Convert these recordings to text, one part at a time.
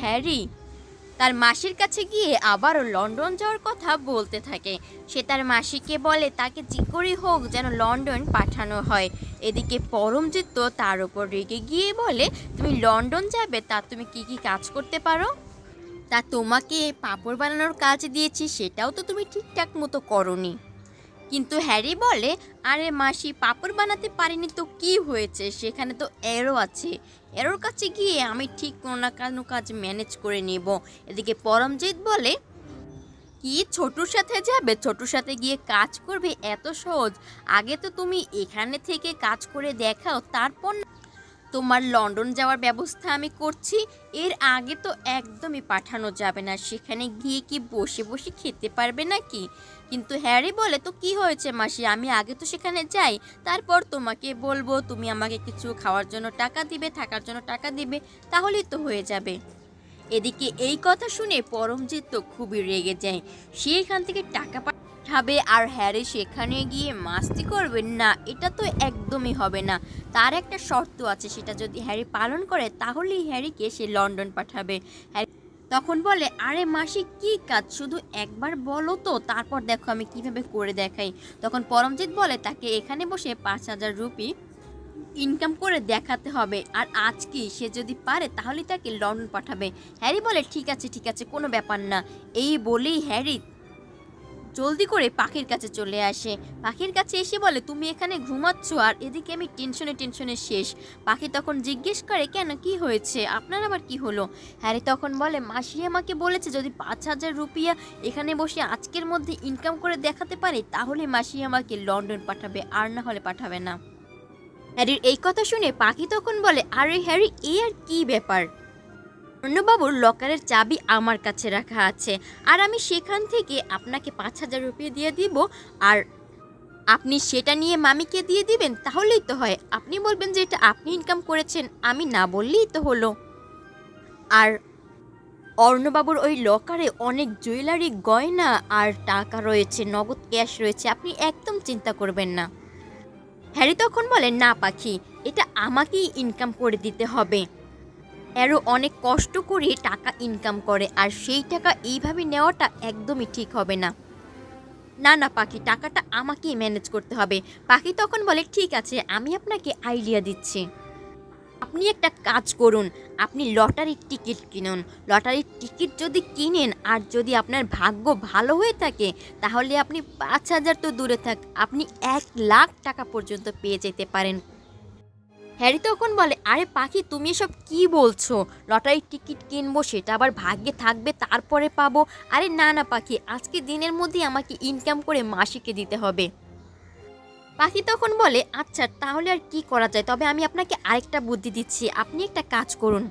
Harry তার মাসির কাছে গিয়ে আবারও লন্ডন যাওয়ার কথা বলতে থাকে। সে তার মাসিকে বলে তাকে যে করেই হোক যেন লন্ডন পাঠানো হয়। এদিকে পরমজিৎ তো তার উপর রেগে গিয়ে বলে, তুমি লন্ডন যাবে, তা তুমি কি কি কাজ করতে পারো? তা তোমাকে পাঁপড় বানানোর কাজ দিয়েছি, সেটাও তো তুমি ঠিকঠাক মতো করোনি। কিন্তু হ্যারি বলে, আরে মাসি, পাঁপড় বানাতে পারিনি তো কি হয়েছে, সেখানে তো এরো আছে, এরোর কাছে গিয়ে আমি ঠিক কোনো না কোনো কাজ ম্যানেজ করে নেব। এদিকে পরমজিৎ বলে, কি ছোটুর সাথে যাবে? ছোটুর সাথে গিয়ে কাজ করবে? এত সহজ? আগে তো তুমি এখানে থেকে কাজ করে দেখাও, তারপর তোমার লন্ডন যাওয়ার ব্যবস্থা আমি করছি। এর আগে তো একদমই পাঠানো যাবে না, সেখানে গিয়ে কি বসে বসে খেতে পারবে নাকি? কিন্তু হ্যারি বলে, তো কি হয়েছে মাসি, আমি আগে তো সেখানে যাই, তারপর তোমাকে বলবো, তুমি আমাকে কিছু খাওয়ার জন্য টাকা দিবে, থাকার জন্য টাকা দিবে, তাহলেই তো হয়ে যাবে। এদিকে এই কথা শুনে পরমজিৎ তো খুবই রেগে যায়। সে এখান থেকে টাকা পাঠাবে আর হ্যারি সেখানে গিয়ে মাস্তি করবে না, এটা তো একদমই হবে না। তার একটা শর্ত আছে, সেটা যদি হ্যারি পালন করে তাহলেই হ্যারিকে সে লন্ডন পাঠাবে। হ্যারি তখন বলে, আরে মাসি, কি কাজ শুধু একবার বলো তো, তারপর দেখো আমি কিভাবে করে দেখাই। তখন পরমজিৎ বলে, তাকে এখানে বসে 5,000 রুপি ইনকাম করে দেখাতে হবে, আর আজকে সে যদি পারে তাহলে তাকে লন্ডন পাঠাবে। হ্যারি বলে, ঠিক আছে ঠিক আছে, কোনো ব্যাপার না। এই বলেই হ্যারি জলদি করে পাখির কাছে চলে আসে। পাখির কাছে এসে বলে, তুমি এখানে ঘুমাচ্ছ আর এদিকে আমি টেনশনে টেনশনে শেষ। পাখি তখন জিজ্ঞেস করে, কেন, কি হয়েছে, আপনার আবার কি হলো? হ্যারি তখন বলে, মাসি আমাকে বলেছে যদি 5,000 রুপিয়া এখানে বসে আজকের মধ্যে ইনকাম করে দেখাতে পারে তাহলে মাসি আমাকে লন্ডন পাঠাবে, আর না হলে পাঠাবে না। হ্যারির এই কথা শুনে পাখি তখন বলে, আরে হ্যারি, এই আর কি ব্যাপার? অর্ণবাবুর লকারের চাবি আমার কাছে রাখা আছে, আর আমি সেখান থেকে আপনাকে 5,000 রুপিয়া দিয়ে দিব, আর আপনি সেটা নিয়ে মামিকে দিয়ে দিবেন, তাহলেই তো হয়। আপনি বলবেন যে এটা আপনি ইনকাম করেছেন, আমি না বললেই তো হলো। আর অর্ণবাবুর ওই লকারে অনেক জুয়েলারি, গয়না আর টাকা রয়েছে, নগদ ক্যাশ রয়েছে, আপনি একদম চিন্তা করবেন না। হ্যারি তখন বলে, না পাখি, এটা আমাকেই ইনকাম করে দিতে হবে। এরও অনেক কষ্ট করে টাকা ইনকাম করে, আর সেই টাকা এইভাবে নেওয়াটা একদমই ঠিক হবে না। না না পাখি, টাকাটা আমাকেই ম্যানেজ করতে হবে। পাখি তখন বলে, ঠিক আছে, আমি আপনাকে আইডিয়া দিচ্ছি। আপনি একটা কাজ করুন, আপনি লটারির টিকিট কিনুন। লটারির টিকিট যদি কিনেন আর যদি আপনার ভাগ্য ভালো হয়ে থাকে তাহলে আপনি 5,000 তো দূরে থাক, আপনি 1,00,000 টাকা পর্যন্ত পেয়ে যেতে পারেন। হ্যারি তখন বলে, আরে পাখি, তুমি এসব কি বলছো? লটারির টিকিট কিনবো, সেটা আবার ভাগ্যে থাকবে, তারপরে পাবো? আরে না না পাখি, আজকে দিনের মধ্যেই আমাকে ইনকাম করে মাসিকে দিতে হবে। পাখি তখন বলে, আচ্ছা তাহলে আর কি করা যায়, তবে আমি আপনাকে আরেকটা বুদ্ধি দিচ্ছি, আপনি একটা কাজ করুন।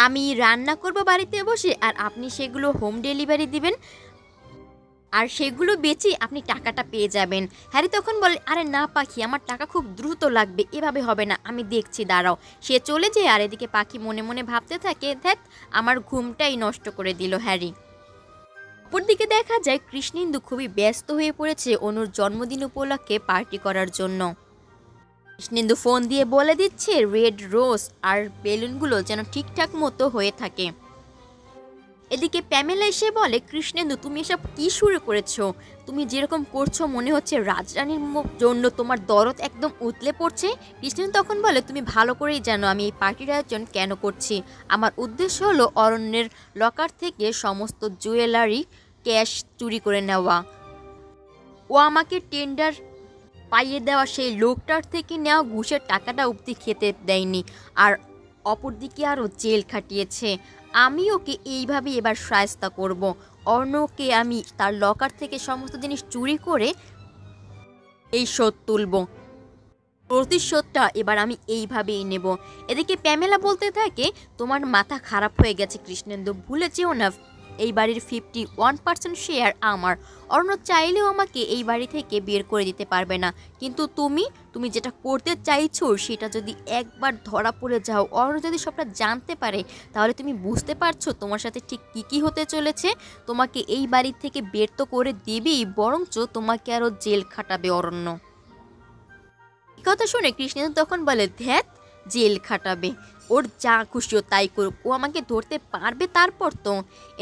আমি রান্না করব বাড়িতে বসে, আর আপনি সেগুলো হোম ডেলিভারি দিবেন, আর সেগুলো বেচে আপনি টাকাটা পেয়ে যাবেন। হ্যারি তখন বলে, আরে না পাখি, আমার টাকা খুব দ্রুত লাগবে, এভাবে হবে না, আমি দেখছি, দাঁড়াও। সে চলে যায়, আর এদিকে পাখি মনে মনে ভাবতে থাকে, ধ্যাৎ, আমার ঘুমটাই নষ্ট করে দিল হ্যারি। অপরদিকে দেখা যায় কৃষ্ণেন্দু খুবই ব্যস্ত হয়ে পড়েছে অনুর জন্মদিন উপলক্ষে পার্টি করার জন্য। কৃষ্ণেন্দু ফোন দিয়ে বলে দিচ্ছে রেড রোজ আর বেলুনগুলো যেন ঠিকঠাক মতো হয়ে থাকে। এদিকে প্যামেলা এসে বলে, কৃষ্ণেন্দু, তুমি এসব কি শুরু করেছো? তুমি যেরকম করছো মনে হচ্ছে রাজরানীর জন্য তোমার দরদ একদম উতলে পড়ছে। কৃষ্ণেন্দু তখন বলে, তুমি ভালো করেই জানো আমি এই পার্টির আয়োজন কেন করছি। আমার উদ্দেশ্য হলো অরণ্যের লকার থেকে সমস্ত জুয়েলারি, ক্যাশ চুরি করে নেওয়া। ও আমাকে টেন্ডার পাইয়ে দেওয়া সেই লোকটার থেকে নেওয়া ঘুষের টাকাটা অবধি খেতে দেয়নি, আর অপরদিকে আরও জেল খাটিয়েছে। আমি ওকে এইভাবেই এবার শায়েস্তা করব। অর্ণকে আমি তার লকার থেকে সমস্ত জিনিস চুরি করে এই শোধ তুলব, প্রতিশোধটা এবার আমি এইভাবেই নেব। এদিকে প্যামেলা বলতে থাকে, তোমার মাথা খারাপ হয়ে গেছে কৃষ্ণেন্দু, ভুলে যেও না এই বাড়ির 51% শেয়ার আমার। অর্ণ চাইলেও আমাকে এই বাড়ি থেকে বের করে দিতে পারবে না, কিন্তু তুমি যেটা করতে চাইছো সেটা যদি একবার ধরা পড়ে যাও, অর্ণ যদি সবটা জানতে পারে, তাহলে তুমি বুঝতে পারছো তোমার সাথে ঠিক কী কী হতে চলেছে। তোমাকে এই বাড়ি থেকে বের তো করে দেবেই, বরঞ্চ তোমাকে আরও জেল খাটাবে অরণ্য। কথা শুনে কৃষ্ণেন্দু তখন বলে, ধ্যাত, জেল খাটাবে? ওর যা খুশি ও তাই করুক, ও আমাকে ধরতে পারবে তারপর তো।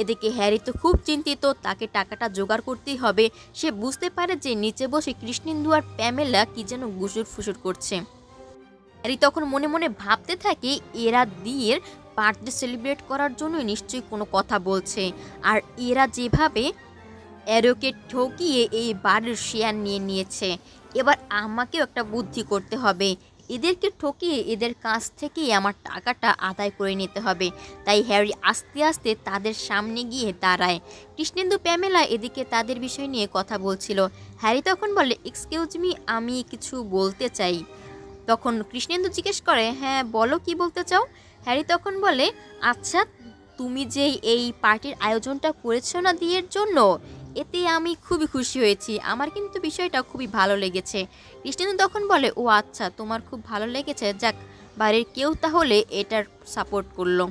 এদিকে হ্যারি তো খুব চিন্তিত, তাকে টাকাটা জোগাড় করতেই হবে। সে বুঝতে পারে যে নিচে বসে কৃষ্ণেন্দু আর প্যামেলা কি যেন গুসুর ফুসুর করছে। হ্যারি তখন মনে মনে ভাবতে থাকে এরা দিয়ের বার্থডে সেলিব্রেট করার জন্য নিশ্চয়ই কোনো কথা বলছে, আর এরা যেভাবে অ্যারোকে ঠকিয়ে এই বাড়ির শেয়ার নিয়ে নিয়েছে, এবার আমাকেও একটা বুদ্ধি করতে হবে। এদেরকে ঠকিয়ে এদের কাছ থেকেই আমার টাকাটা আদায় করে নিতে হবে। তাই হ্যারি আস্তে আস্তে তাদের সামনে গিয়ে দাঁড়ায়। কৃষ্ণেন্দু প্যামেলা এদিকে তাদের বিষয় নিয়ে কথা বলছিল। হ্যারি তখন বলে, এক্সকিউজ মি, আমি কিছু বলতে চাই। তখন কৃষ্ণেন্দু জিজ্ঞেস করে, হ্যাঁ বলো, কি বলতে চাও? হ্যারি তখন বলে, আচ্ছা তুমি যে এই পার্টির আয়োজনটা করেছো না দিয়ের জন্য, এতে আমি খুবই খুশি হয়েছি, আমার কিন্তু বিষয়টা খুবই ভালো লেগেছে। কৃষ্ণেন্দু তখন বলে, ও আচ্ছা তোমার খুব ভালো লেগেছে, যাক বাড়ির কেউ তাহলে এটার সাপোর্ট করলো।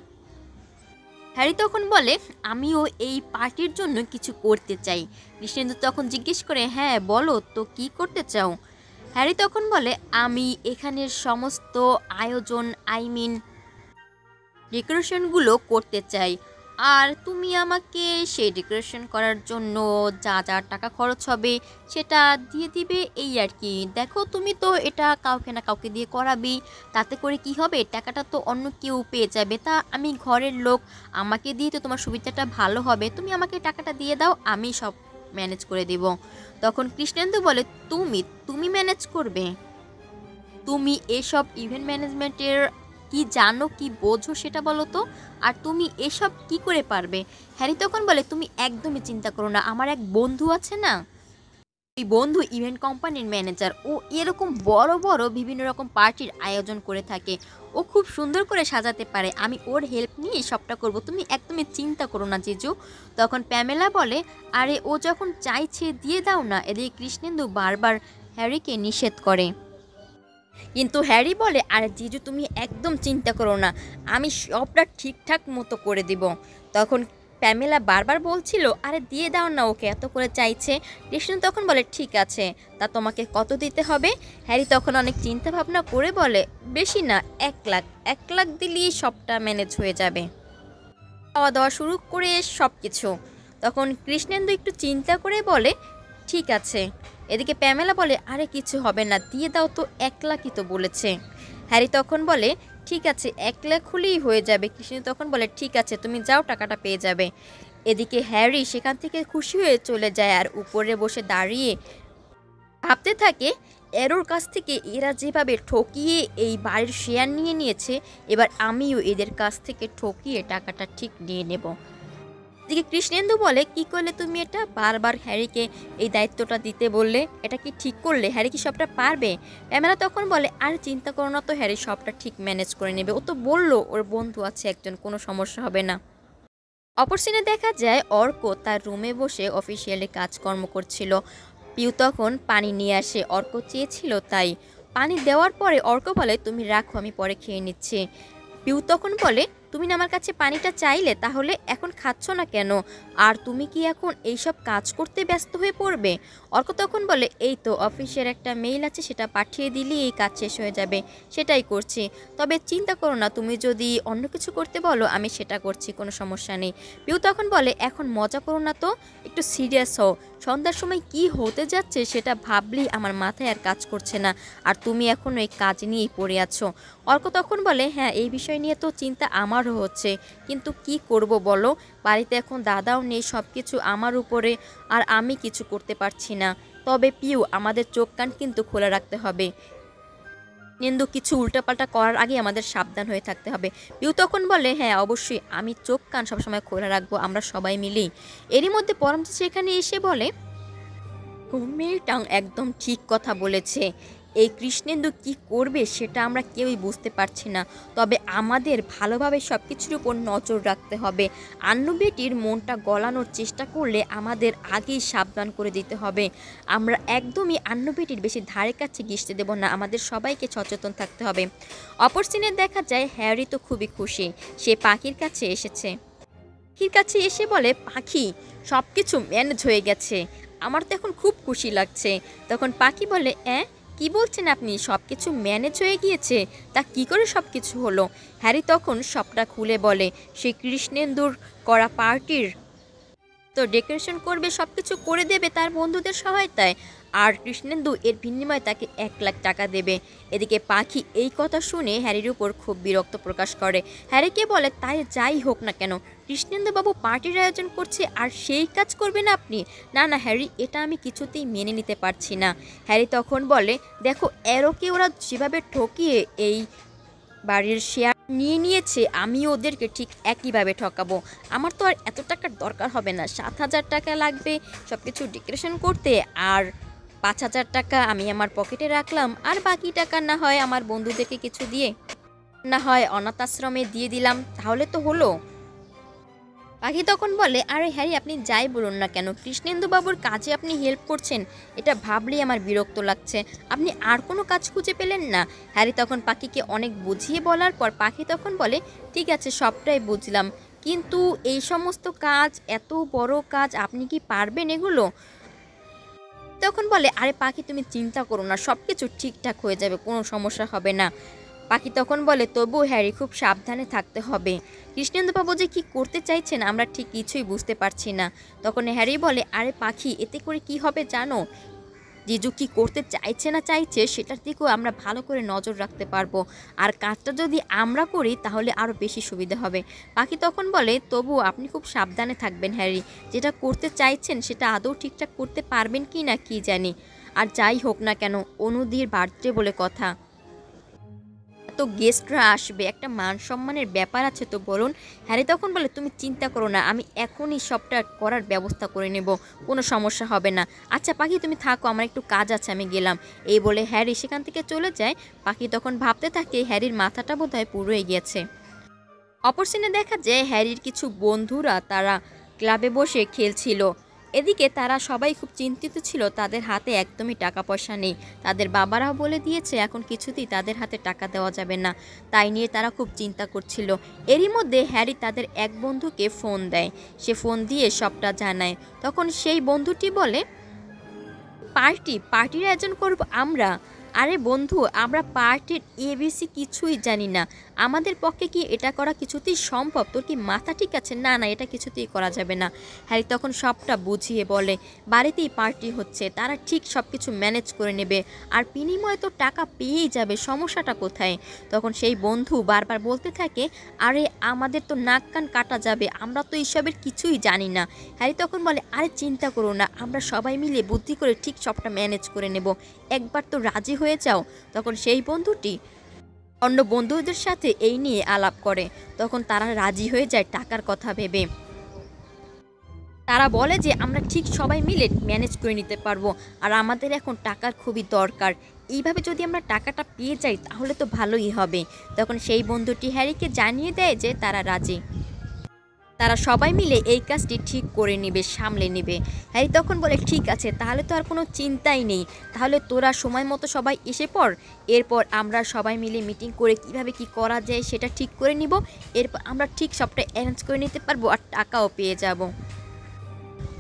হ্যারি তখন বলে, আমিও এই পার্টির জন্য কিছু করতে চাই। কৃষ্ণেন্দু তখন জিজ্ঞেস করে, হ্যাঁ বলো তো কি করতে চাও? হ্যারি তখন বলে, আমি এখানের সমস্ত আয়োজন ডেকোরেশনগুলো করতে চাই, আর তুমি আমাকে সেই ডেকোরেশন করার জন্য যা যা টাকা খরচ হবে সেটা দিয়ে দিবে, এই আর কি। দেখো তুমি তো এটা কাউকে না কাউকে দিয়ে করাবি, তাতে করে কি হবে, টাকাটা তো অন্য কেউ পেয়ে যাবে, তা আমি ঘরের লোক, আমাকে দিয়ে তো তোমার সুবিধাটা ভালো হবে, তুমি আমাকে টাকাটা দিয়ে দাও, আমি সব ম্যানেজ করে দেব। তখন কৃষ্ণেন্দু বলে, তুমি তুমি ম্যানেজ করবে? তুমি এসব ইভেন্ট ম্যানেজমেন্টের কি জানো, কি বোঝো সেটা বলো তো, আর তুমি এসব কি করে পারবে? হ্যারি তখন বলে, তুমি একদমই চিন্তা করো না, আমার এক বন্ধু আছে না, এই বন্ধু ইভেন্ট কোম্পানির ম্যানেজার, ও এরকম বড় বড় বিভিন্ন রকম পার্টির আয়োজন করে থাকে, ও খুব সুন্দর করে সাজাতে পারে, আমি ওর হেল্প নিয়ে সবটা করব, তুমি একদমই চিন্তা করো না জিজু। তখন প্যামেলা বলে, আরে ও যখন চাইছে দিয়ে দাও না। এদিকে কৃষ্ণেন্দু বারবার হ্যারিকে নিষেধ করে, কিন্তু হ্যারি বলে, আরে জিজু তুমি একদম চিন্তা করো না, আমি সবটা ঠিকঠাক মতো করে দিব। তখন প্যামেলা বারবার বলছিল, আরে দিয়ে দাও না, ওকে এত করে চাইছে। কৃষ্ণ তখন বলে, ঠিক আছে, তা তোমাকে কত দিতে হবে? হ্যারি তখন অনেক চিন্তা ভাবনা করে বলে, বেশি না, 1 লাখ, 1 লাখ দিলেই সবটা ম্যানেজ হয়ে যাবে, খাওয়া দাওয়া শুরু করে সব কিছু। তখন কৃষ্ণেন্দু একটু চিন্তা করে বলে, ঠিক আছে। এদিকে প্যামেলা বলে, আরে কিছু হবে না, দিয়ে দাও তো, 1 লাখই তো বলেছে। হ্যারি তখন বলে, ঠিক আছে 1 লাখ হলেই হয়ে যাবে। কৃষ্ণ তখন বলে, ঠিক আছে তুমি যাও, টাকাটা পেয়ে যাবে। এদিকে হ্যারি সেখান থেকে খুশি হয়ে চলে যায়, আর উপরে বসে দাঁড়িয়ে ভাবতে থাকে, এরোর কাছ থেকে এরা যেভাবে ঠকিয়ে এই বাড়ির শেয়ার নিয়ে নিয়েছে, এবার আমিও এদের কাছ থেকে ঠকিয়ে টাকাটা ঠিক নিয়ে নেব। এদিকে কৃষ্ণেন্দু বলে, কি করলে তুমি এটা, বারবার হ্যারিকে এই দায়িত্বটা দিতে বললে, এটা কি ঠিক করলে? হ্যারি কি সবটা পারবে? প্যামেলা তখন বলে, আর চিন্তা করো না তো, হ্যারি সবটা ঠিক ম্যানেজ করে নেবে, ও তো বললো ওর বন্ধু আছে একজন, কোনো সমস্যা হবে না। অপর সিনে দেখা যায় অর্ক তার রুমে বসে অফিসিয়ালি কাজকর্ম করছিল। পিউ তখন পানি নিয়ে আসে, অর্ক চেয়েছিল তাই। পানি দেওয়ার পরে অর্ক বলে, তুমি রাখো, আমি পরে খেয়ে নিচ্ছি। পিউ তখন বলে, তুমি না আমার কাছে পানিটা চাইলে, তাহলে এখন খাচ্ছ না কেন? আর তুমি কি এখন এইসব কাজ করতে ব্যস্ত হয়ে পড়বে? অর্ক তখন বলে, এই তো অফিসের একটা মেইল আছে, সেটা পাঠিয়ে দিলেই এই কাজ শেষ হয়ে যাবে, সেটাই করছি। তবে চিন্তা করো না, তুমি যদি অন্য কিছু করতে বলো আমি সেটা করছি, কোনো সমস্যা নেই। পিউ তখন বলে, এখন মজা করো না তো, একটু সিরিয়াস হও, সন্ধ্যার সময় কি হতে যাচ্ছে সেটা ভাবলেই আমার মাথায় আর কাজ করছে না, আর তুমি এখনও এই কাজ নিয়েই পড়ে আছো। অর্ক তখন বলে, হ্যাঁ এই বিষয় নিয়ে তো চিন্তা আমারও হচ্ছে, কিন্তু কি করব বলো, বাড়িতে এখন দাদাও নেই, সব কিছু আমার উপরে, আর আমি কিছু করতে পারছি না। তবে পিউ, আমাদের চোখ কান কিন্তু খোলা রাখতে হবে, কিন্তু কিছু উল্টাপাল্টা করার আগে আমাদের সাবধান হয়ে থাকতে হবে। পিউ তখন বলে, হ্যাঁ অবশ্যই, আমি চোখ কান সবসময় খোলা রাখবো, আমরা সবাই মিলেই। এরই মধ্যে পরমজি সেখানে এসে বলে, মেয়েটা একদম ঠিক কথা বলেছে, এই কৃষ্ণেন্দু কি করবে সেটা আমরা কেউই বুঝতে পারছি না, তবে আমাদের ভালোভাবে সব কিছুর উপর নজর রাখতে হবে। আন্নু বেটির মনটা গলানোর চেষ্টা করলে আমাদের আগেই সাবধান করে দিতে হবে, আমরা একদমই আন্নু বেটির বেশি ধারে কাছে ঘিসতে দেব না, আমাদের সবাইকে সচেতন থাকতে হবে। অপর সিনে দেখা যায় হ্যারি তো খুবই খুশি, সে পাখির কাছে এসেছে। পাখির কাছে এসে বলে, পাখি সব কিছু ম্যানেজ হয়ে গেছে, আমার তো এখন খুব খুশি লাগছে। তখন পাখি বলে, কি বলছেন আপনি? সব কিছু ম্যানেজ হয়ে গিয়েছে? তা কি করে সব কিছু হলো? হ্যারি তখন সবটা খুলে বলে সে কৃষ্ণেন্দুর করা পার্টির তো ডেকোরেশন করবে, সব কিছু করে দেবে তার বন্ধুদের সহায়তায়, আর কৃষ্ণেন্দু এর বিনিময়ে তাকে 1 লাখ টাকা দেবে। এদিকে পাখি এই কথা শুনে হ্যারির উপর খুব বিরক্ত প্রকাশ করে। হ্যারিকে বলে তাই যাই হোক না কেন, কৃষ্ণেন্দু বাবু পার্টির আয়োজন করছে আর সেই কাজ করবেন আপনি? না না হ্যারি, এটা আমি কিছুতেই মেনে নিতে পারছি না। হ্যারি তখন বলে দেখো, এরোকে ওরা যেভাবে ঠকিয়ে এই বাড়ির শেয়ার নিয়ে নিয়েছে, আমি ওদেরকে ঠিক একইভাবে ঠকাবো। আমার তো আর এত টাকার দরকার হবে না, 7,000 টাকা লাগবে সব কিছু ডেকোরেশন করতে, আর 5,000 টাকা আমি আমার পকেটে রাখলাম, আর বাকি টাকা না হয় আমার বন্ধুদেরকে কিছু দিয়ে, না হয় অনাথ আশ্রমে দিয়ে দিলাম, তাহলে তো হলো। পাখি তখন বলে আরে হ্যারি, আপনি যাই বলুন না কেন, কৃষ্ণেন্দু বাবুর কাজে আপনি হেল্প করছেন, এটা ভাবলেই আমার বিরক্ত লাগছে। আপনি আর কোনো কাজ খুঁজে পেলেন না? হ্যারি তখন পাখিকে অনেক বুঝিয়ে বলার পর পাখি তখন বলে ঠিক আছে, সবটাই বুঝলাম, কিন্তু এই সমস্ত কাজ, এত বড় কাজ আপনি কি পারবেন এগুলো? তখন বলে আরে পাখি, তুমি চিন্তা করো না, সব কিছু ঠিকঠাক হয়ে যাবে, কোনো সমস্যা হবে না। পাখি তখন বলে তবু হ্যারি, খুব সাবধানে থাকতে হবে। কৃষ্ণেন্দুবাবু যে কী করতে চাইছেন আমরা ঠিক কিছুই বুঝতে পারছি না। তখন হ্যারি বলে আরে পাখি, এতে করে কি হবে জানো? জিজু কি করতে চাইছে না চাইছে সেটার দিকেও আমরা ভালো করে নজর রাখতে পারবো, আর কাজটা যদি আমরা করি তাহলে আরও বেশি সুবিধা হবে। পাখি তখন বলে তবু আপনি খুব সাবধানে থাকবেন হ্যারি, যেটা করতে চাইছেন সেটা আদৌ ঠিকঠাক করতে পারবেন কি না কি জানি। আর যাই হোক না কেন, অনুদির বার্থডে বলে কথা, তো গেস্টরা আসবে, একটা মান সম্মানের ব্যাপার আছে তো বলুন। হ্যারি তখন বলে তুমি চিন্তা করো না, আমি এখনই সবটা করার ব্যবস্থা করে নেব, কোনো সমস্যা হবে না। আচ্ছা পাখি, তুমি থাকো, আমার একটু কাজ আছে, আমি গেলাম। এই বলে হ্যারি সেখান থেকে চলে যায়। পাখি তখন ভাবতে থাকে হ্যারির মাথাটা বোধহয় পুরোই গিয়েছে। অপর সিনে দেখা যায় হ্যারির কিছু বন্ধুরা তারা ক্লাবে বসে খেলছিল। এদিকে তারা সবাই খুব চিন্তিত ছিল, তাদের হাতে একদমই টাকা পয়সা নেই। তাদের বাবারাও বলে দিয়েছে এখন কিছুতেই তাদের হাতে টাকা দেওয়া যাবে না, তাই নিয়ে তারা খুব চিন্তা করছিল। এরই মধ্যে হ্যারি তাদের এক বন্ধুকে ফোন দেয়, সে ফোন দিয়ে সবটা জানায়। তখন সেই বন্ধুটি বলে পার্টির আয়োজন করব আমরা? আরে বন্ধু, আমরা পার্টির এবিসি কিছুই জানি না, আমাদের পক্ষে কি এটা করা কিছুতেই সম্ভব? তোর কি মাথা ঠিক আছে? না না, এটা কিছুতেই করা যাবে না। হ্যারি তখন সবটা বুঝিয়ে বলে বাড়িতেই পার্টি হচ্ছে, তারা ঠিক সব কিছু ম্যানেজ করে নেবে, আর বিনিময়ে তো টাকা পেয়েই যাবে, সমস্যাটা কোথায়? তখন সেই বন্ধু বারবার বলতে থাকে আরে আমাদের তো নাক কান কাটা যাবে, আমরা তো এইসবের কিছুই জানি না। হ্যারি তখন বলে আরে চিন্তা করো না, আমরা সবাই মিলে বুদ্ধি করে ঠিক সবটা ম্যানেজ করে নেব, একবার তো রাজি হয়ে যাও। তখন সেই বন্ধুটি অন্য বন্ধুদের সাথে এই নিয়ে আলাপ করে, তখন তারা রাজি হয়ে যায় টাকার কথা ভেবে। তারা বলে যে আমরা ঠিক সবাই মিলে ম্যানেজ করে নিতে পারবো, আর আমাদের এখন টাকার খুবই দরকার, এইভাবে যদি আমরা টাকাটা পেয়ে যাই তাহলে তো ভালোই হবে। তখন সেই বন্ধুটি হ্যারিকে জানিয়ে দেয় যে তারা রাজি, তারা সবাই মিলে এই কাজটি ঠিক করে নেবে, সামলে নেবে। হ্যারি তখন বলে ঠিক আছে, তাহলে তো আর কোনো চিন্তাই নেই, তাহলে তোরা সময় মতো সবাই এসে পড়, এরপর আমরা সবাই মিলে মিটিং করে কিভাবে কি করা যায় সেটা ঠিক করে নিব, এরপর আমরা ঠিক সবটা অ্যারেঞ্জ করে নিতে পারবো আর টাকাও পেয়ে যাব।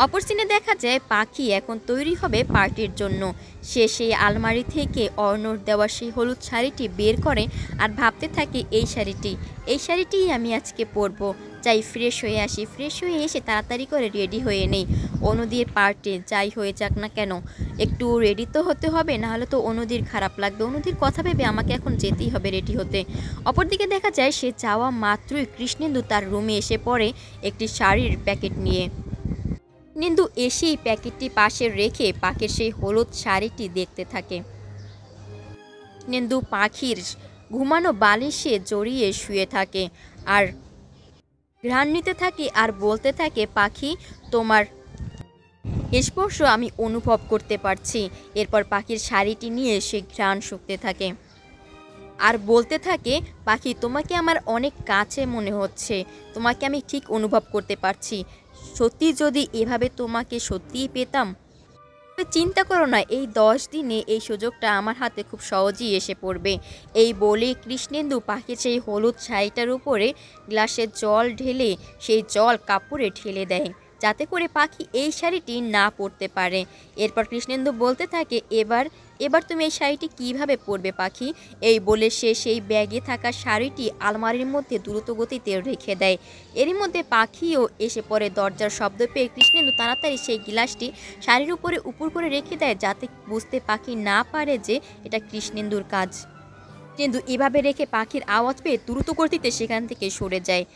অপর সিনে দেখা যায় পাখি এখন তৈরি হবে পার্টির জন্য। সে সেই আলমারি থেকে অর্ণর দেওয়া সেই হলুদ শাড়িটি বের করে আর ভাবতে থাকে এই শাড়িটিই আমি আজকে পরবো, যাই ফ্রেশ হয়ে আসি, ফ্রেশ হয়ে এসে তাড়াতাড়ি করে রেডি হয়ে নেই। অনুদির পার্টি যাই হয়ে যাক না কেন, একটু রেডি তো হতে হবে, নাহলে তো অনুদির খারাপ লাগবে, অনুদির কথা ভেবে আমাকে এখন যেতেই হবে রেডি হতে। অপরদিকে দেখা যায় সে যাওয়া মাত্রই কৃষ্ণেন্দু তার রুমে এসে পড়ে একটি শাড়ির প্যাকেট নিয়ে। নিন্দু এসেই প্যাকেটটি পাশে রেখে পাখির সেই হলুদ শাড়িটি দেখতে থাকে। নিন্দু পাখির ঘুমানো বালিশে জড়িয়ে শুয়ে থাকে আর ঘ্রাণ নিতে থাকে আর বলতে থাকে পাখি, তোমার স্পর্শ আমি অনুভব করতে পারছি। এরপর পাখির শাড়িটি নিয়ে সে ঘ্রাণ শুঁকতে থাকে আর বলতে থাকে পাখি, তোমাকে আমার অনেক কাছে মনে হচ্ছে, তোমাকে আমি ঠিক অনুভব করতে পারছি, সত্যি যদি এভাবে তোমাকে সত্যিই পেতাম। চিন্তা করো না, এই 10 দিনে এই সুযোগটা আমার হাতে খুব সহজেই এসে পড়বে। এই বলে কৃষ্ণেন্দু পাখির সেই হলুদ শাড়িটার উপরে গ্লাসে জল ঢেলে সেই জল কাপড়ে ঢেলে দেয়, যাতে করে পাখি এই শাড়িটি না পরতে পারে। এরপর কৃষ্ণেন্দু বলতে থাকে এবার এবার তুমি এই শাড়িটি কিভাবে পরবে পাখি? এই বলে সে সেই ব্যাগে থাকা শাড়িটি আলমারির মধ্যে দ্রুত গতিতে রেখে দেয়। এরই মধ্যে পাখিও এসে পড়ে। দরজার শব্দ পেয়ে কৃষ্ণেন্দু তাড়াতাড়ি সেই গিলাসটি শাড়ির উপরে উপুড় করে রেখে দেয়, যাতে বুঝতে পাখি না পারে যে এটা কৃষ্ণেন্দুর কাজ। কিন্তু এভাবে রেখে পাখির আওয়াজ পেয়ে দ্রুত গতিতে সেখান থেকে সরে যায়।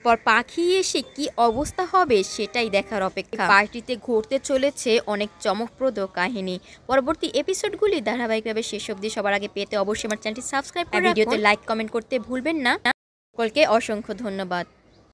পর পাখি এসে কি অবস্থা হবে সেটাই দেখার অপেক্ষা। পার্টিতে ঘটতে চলেছে অনেক চমকপ্রদ কাহিনী। পরবর্তী এপিসোডগুলি ধারাবাহিকভাবে শেষ অবধি সবার আগে পেতে অবশ্যই আমার চ্যানেলটি সাবস্ক্রাইব করে ভিডিওতে লাইক কমেন্ট করতে ভুলবেন না। সকলকে অসংখ্য ধন্যবাদ।